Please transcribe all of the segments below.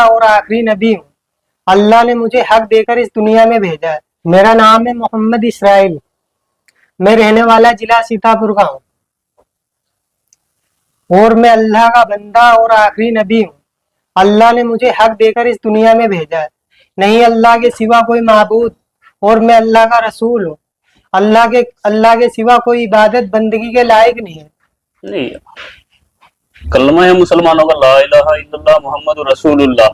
और आखिरी नबी हूँ। अल्लाह ने मुझे हक देकर इस दुनिया में भेजा है। मेरा नाम है मोहम्मद इसराइल। मैं रहने वाला जिला सीतापुर का हूँ और मैं अल्लाह का बंदा और आखिरी नबी हूँ। अल्लाह ने मुझे हक देकर इस दुनिया में भेजा है। नहीं अल्लाह के सिवा कोई माबूद और मैं अल्लाह का रसूल हूँ। अल्लाह के सिवा कोई इबादत बंदगी के लायक नहीं है। नहीं, कलमा है मुसलमानों का, ला इलाहा इल्लल्लाह मुहम्मद रसूलुल्लाह।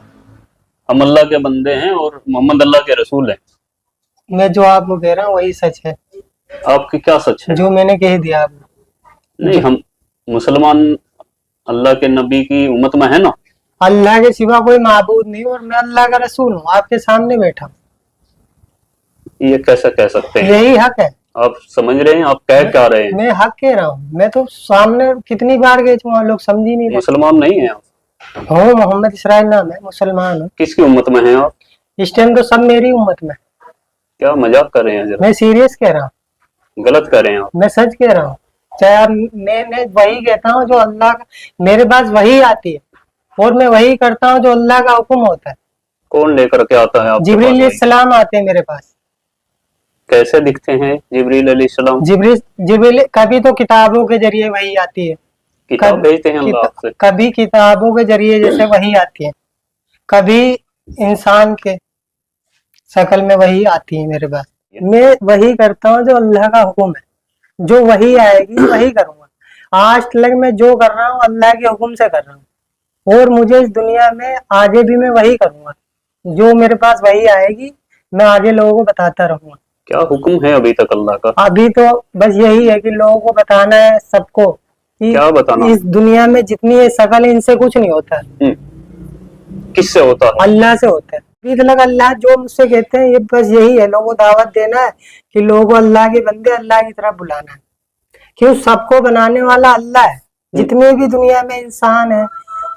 हम अल्लाह के बंदे हैं और मोहम्मद अल्लाह के रसूल हैं। मैं जो आपको कह रहा हूँ वही सच है। आपकी क्या सच है? जो मैंने कह दिया आपको। नहीं, हम मुसलमान अल्लाह के नबी की उम्मत में है ना। अल्लाह के सिवा कोई माबूद नहीं और मैं अल्लाह का रसूल हूँ। आपके सामने बैठा हूँ। ये कैसे कह सकते हैं? यही हक है। आप समझ रहे हैं? आप कह क्या रहे हैं? मैं हक कह रहा हूँ। मैं तो सामने कितनी बार गए थे, लोग समझ ही नहीं रहे। मुसलमान नहीं है आप? हाँ, मोहम्मद इसराइल नाम है, मुसलमान हूँ। किसकी उम्मत में हैं आप? इस टाइम तो सब मेरी उम्मत में। क्या मजाक कर रहे हैं? जरा मैं सीरियस कह रहा हूँ। गलत कर रहे हैं आप। मैं सच कह रहा हूँ। चाहे आप मैं वही कहता हूँ जो अल्लाह का, मेरे पास वही आती है और मैं वही करता हूँ जो अल्लाह का हुक्म होता है। कौन लेकर के आता है आपके पास? जिब्रील अलैहिस्सलाम आते हैं मेरे पास। कैसे दिखते हैं जिब्रील अलैहिस्सलाम? जिब्रील कभी तो किताबों के जरिए वही आती है। किताब भेजते हैं अल्लाह आपसे? कभी किताबों के जरिए जैसे वही आती है, कभी इंसान के शक्ल में वही आती है मेरे पास। मैं वही करता हूँ जो अल्लाह का हुक्म है। जो वही आएगी वही करूंगा। आज तक मैं जो कर रहा हूँ अल्लाह के हुक्म से कर रहा हूँ और मुझे इस दुनिया में आगे भी मैं वही करूंगा। जो मेरे पास वही आएगी मैं आगे लोगों को बताता रहूंगा। क्या हुक्म है अभी तक अल्लाह का? अभी तो बस यही है कि लोगों को बताना है सबको कि क्या बताना? इस दुनिया में जितनी ये शकल, इनसे कुछ नहीं होता। किससे होता है? अल्लाह से होता है। अभी तक अल्लाह जो मुझसे कहते हैं ये बस यही है, लोगों को दावत देना है कि लोगों को अल्लाह के बंदे अल्लाह की तरफ बुलाना है। क्यों? सबको बनाने वाला अल्लाह है। जितने भी दुनिया में इंसान है,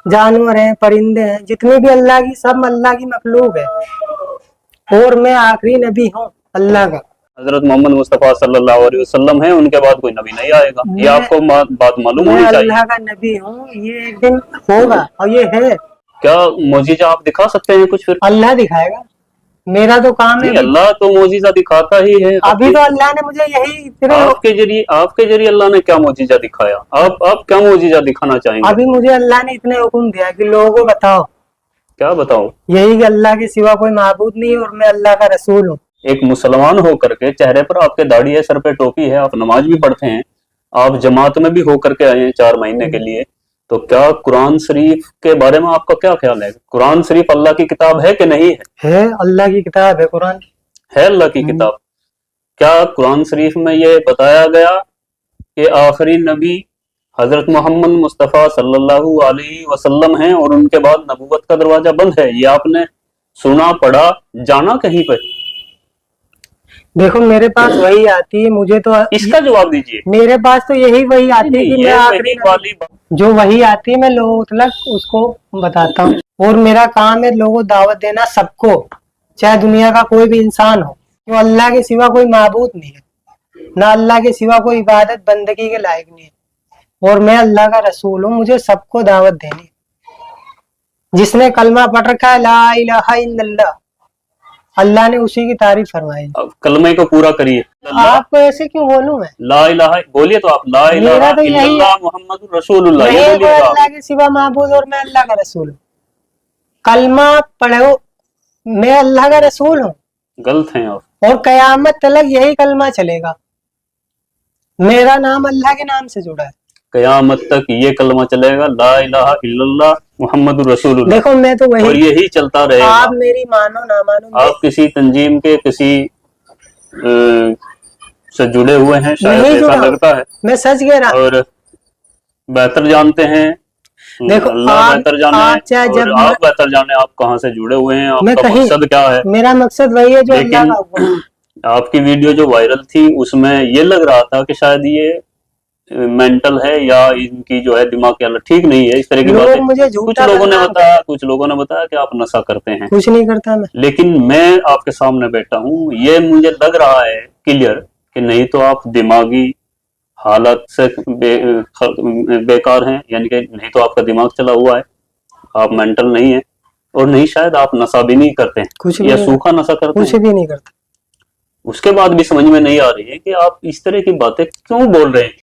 जानवर हैं, परिंदे हैं, जितने भी अल्लाह की, सब अल्लाह की मखलूक है और मैं आखिरी नबी हूँ अल्लाह का। हजरत मोहम्मद मुस्तफा सल्लल्लाहु अलैहि वसल्लम है, उनके बाद कोई नबी नहीं आएगा। ये आपको बात मालूम होनी चाहिए। अल्लाह का नबी हूँ, ये एक दिन होगा और ये है। क्या मोजीजा आप दिखा सकते हैं कुछ? फिर अल्लाह दिखाएगा। मेरा तो काम है। अल्लाह तो मोजीजा दिखाता ही है। अभी तो अल्लाह ने मुझे यही आपके जरिए अल्लाह ने क्या मोजीजा दिखाया? आप क्या मोजीजा दिखाना चाहेंगे? अभी मुझे अल्लाह ने इतने हुक्म दिया कि लोगों को बताओ। क्या बताओ? यही कि अल्लाह के सिवा कोई माबूद नहीं और मैं अल्लाह का रसूल हूँ। एक मुसलमान होकर के चेहरे पर आपके दाढ़ी है, सर पे टोपी है, आप नमाज भी पढ़ते हैं, आप जमात में भी होकर के आए हैं 4 महीने के लिए, तो क्या कुरान शरीफ के बारे में आपका क्या ख्याल है? कुरान शरीफ अल्लाह की किताब है कि नहीं है? है, अल्लाह की किताब है। कुरान है अल्लाह की किताब। क्या कुरान शरीफ में ये बताया गया कि आखिरी नबी हजरत मोहम्मद मुस्तफा सल्लल्लाहु अलैहि वसल्लम हैं और उनके बाद नबूवत का दरवाजा बंद है? ये आपने सुना, पढ़ा, जाना कहीं पे? देखो मेरे पास वही आती है, मुझे तो इसका जवाब दीजिए। मेरे पास तो यही वही आती है कि मैं आखिरी वाली जो वही आती है मैं लोगों तक उसको बताता हूँ और मेरा काम है लोगों को दावत देना सबको, चाहे दुनिया का कोई भी इंसान हो। क्यों? अल्लाह के सिवा कोई माबूद नहीं है, ना अल्लाह के सिवा कोई इबादत बंदगी के लायक नहीं है और मैं अल्लाह का रसूल हूँ। मुझे सबको दावत देनी है। जिसने कलमा पढ़ रखा है ला इलाहा इल्लल्लाह, अल्लाह ने उसी की तारीफ फरमाई। कलमे को पूरा करिए। आपको ऐसे क्यों बोलूं मैं? ला इलाहा बोलिए तो आप। ला इलाहा इल्लल्लाह मुहम्मदुर रसूलुल्लाह ये बोलिए। अल्लाह के सिवा माबूद और मैं अल्लाह का रसूल हूँ। कलमा पढ़ो, मैं अल्लाह का रसूल हूँ। गलत हैं आप। और कयामत तक यही कलमा चलेगा। मेरा नाम अल्लाह के नाम से जुड़ा है। कयामत तक ये कलमा चलेगा, ला इलाहा इल्लल्लाह मुहम्मदुर रसूलुल्लाह। देखो मैं तो वही, और यही चलता रहेगा। आप मेरी मानो ना मानो, आप किसी तंजीम के किसी से जुड़े हुए हैं शायद, ऐसा लगता है। मैं सच कह रहा हूं। और बेहतर जानते हैं। देखो अल्लाह बेहतर जाने और आप बेहतर जाने आप कहाँ से जुड़े हुए हैं, आपका मकसद क्या है? मेरा मकसद वही है जो अल्लाह का हुक्म है। आपकी वीडियो जो वायरल थी उसमें ये लग रहा था कि शायद ये मेंटल है या इनकी जो है दिमाग की हालत ठीक नहीं है, इस तरह की बातें मुझे कुछ लोगों ने बताया। कुछ लोगों ने बताया कि आप नशा करते हैं। कुछ नहीं करता मैं। लेकिन मैं आपके सामने बैठा हूँ, ये मुझे लग रहा है क्लियर कि नहीं तो आप दिमागी हालत से बेकार हैं, यानी कि नहीं तो आपका दिमाग चला हुआ है, आप मेंटल नहीं है। اور نہیں شاید آپ نشہ بھی نہیں کرتے कुछ भी یا नहीं, सूखा नशा करते कुछ हैं, भी नहीं करता। उसके बाद भी समझ में नहीं आ रही है कि आप इस तरह की बातें क्यों बोल रहे हैं।